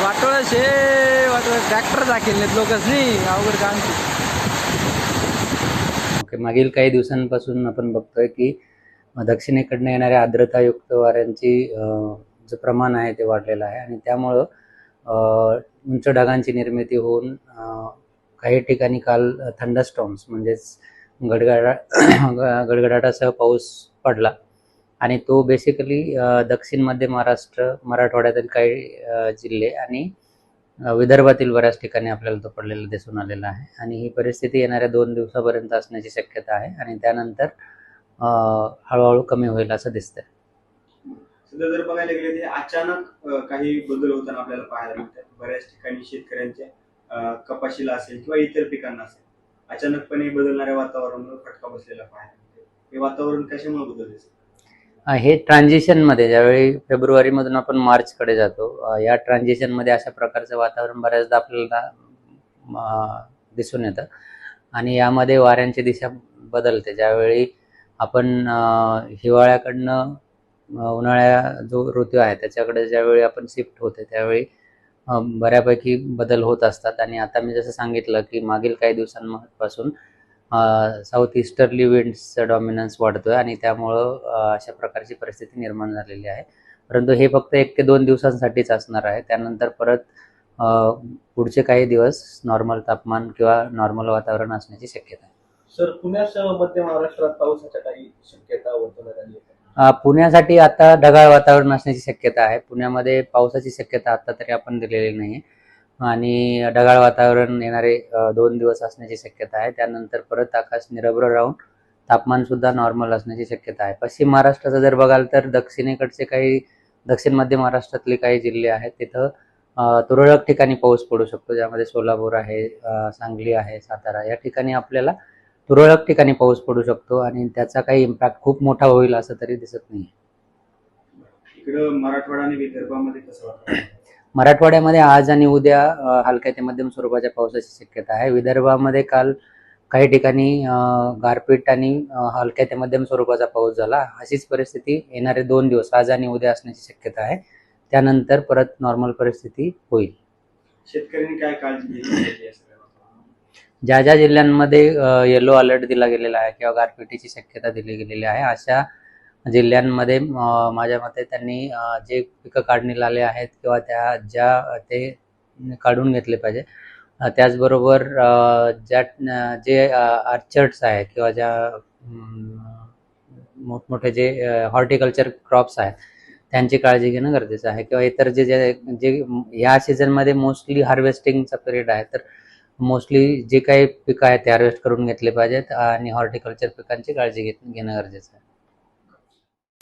वाटोळ शे वाटोळ ट्रॅक्टर दाखवलेत लोकच नाही अवघड काम. ओके, मागील काही दिवसांपासून आपण बघतोय की दक्षिणेकडनं येणाऱ्या आर्द्रतायुक्त वाऱ्यांची जे प्रमाण आहे ते वाढलेलं आहे आणि त्यामुळं उंच ढगांची निर्मिती होऊन काही ठिकाणी काल थंडरस्टॉर्म्स म्हणजेच गडगडाटासह पाऊस पडला आणि तो बेसिकली दक्षिण मध्य महाराष्ट्र, मराठवाड्यातील काही जिल्हे आणि विदर्भातील बऱ्याच ठिकाणी आपल्याला तो पडलेला दिसून आलेला आहे आणि ही परिस्थिती येणाऱ्या 2 दिवसापर्यंत असण्याची शक्यता आहे आणि त्यानंतर हळूहळू कमी होईल असं दिसतंय. सध्या जर बघायला गेले ते अचानक काही बदल होताना आपल्याला पाहायला मिळतात. बऱ्याच ठिकाणी शेतकऱ्यांच्या कपाशीला असेल किंवा इतर पिकांना असेल अचानकपणे बदलणाऱ्या वातावरणामुळे फटका बसलेला पाहायला मिळतो. हे वातावरण कशामुळे बदलले? हे ट्रान्झिशनमध्ये ज्यावेळी फेब्रुवारीमधून आपण मार्चकडे जातो, या ट्रान्झिशनमध्ये अशा प्रकारचं वातावरण बऱ्याचदा आपल्याला दिसून येतं आणि यामध्ये वाऱ्यांची दिशा बदलते. ज्यावेळी आपण हिवाळ्याकडनं उन्हाळ्या जो ऋतू आहे त्याच्याकडे ज्यावेळी आपण शिफ्ट होते त्यावेळी बऱ्यापैकी बदल होत असतात आणि आता मी जसं सांगितलं की मागील काही दिवसांपासून साऊथ ईस्टर्ली विंड्सचा डॉमिनन्स वाढतोय आणि त्यामुळं अशा प्रकारची परिस्थिती निर्माण झालेली आहे. परंतु हे फक्त 1 ते 2 दिवसांसाठीच असणार आहे. त्यानंतर परत पुढचे काही दिवस नॉर्मल तापमान किंवा नॉर्मल वातावरण असण्याची शक्यता आहे. सर, पुण्यासह मध्य महाराष्ट्रात पावसाच्या काही शक्यता वर्तवण्यात आली आहे? पुण्यासाठी आता ढगाळ वातावरण असण्याची शक्यता आहे. पुण्यामध्ये पावसाची शक्यता आता तरी आपण दिलेली नाही आणि ढगाळ वातावरण येणारे 2 दिवस असण्याची शक्यता आहे. त्यानंतर परत आकाश निरभ्र राहून तापमान सुद्धा नॉर्मल असण्याची शक्यता आहे. पश्चिम महाराष्ट्राचं जर बघाल तर दक्षिणेकडचे काही दक्षिण मध्य महाराष्ट्रातले काही जिल्हे आहेत तिथं तुरळक ठिकाणी पाऊस पडू शकतो, ज्यामध्ये सोलापूर आहे, सांगली आहे, सातारा या ठिकाणी आपल्याला तुरळक ठिकाणी पाऊस पडू शकतो आणि त्याचा काही इम्पॅक्ट खूप मोठा होईल असं तरी दिसत नाही. इकडं मराठवाडा आणि विदर्भामध्ये कसं वाटतं? मराठवाड्यामध्ये आज आणि उद्या हलक्या ते मध्यम स्वरूपाच्या पावसाची शक्यता आहे. विदर्भामध्ये काल काही ठिकाणी गारपीट आणि हलक्या ते मध्यम स्वरूपाचा पाऊस झाला. अशीच परिस्थिती येणारे 2 दिवस आज आणि उद्या असण्याची शक्यता आहे. त्यानंतर परत नॉर्मल परिस्थिती होईल. शेतकऱ्यांनी काय काळजी घेतली? ज्या ज्या जिल्ह्यांमध्ये येलो अलर्ट दिला गेलेला आहे किंवा गारपिटीची शक्यता दिली गेलेली आहे अशा जिल्ह्यांमध्ये माझ्या मते त्यांनी जे पिकं काढणीला आले आहेत किंवा ते काढून घेतले पाहिजे. त्याचबरोबर जे ऑर्चर्ड्स आहेत किंवा ज्या मोठमोठे जे हॉर्टिकल्चर क्रॉप्स आहेत त्यांची काळजी घेणं गरजेचं आहे किंवा इतर जे या सीझनमध्ये मोस्टली हार्वेस्टिंगचा पिरियड आहे तर मोस्टली जे काही पिकं आहेत ते हार्वेस्ट करून घेतले पाहिजेत आणि हॉर्टिकल्चर पिकांची काळजी घेणं गरजेचं आहे.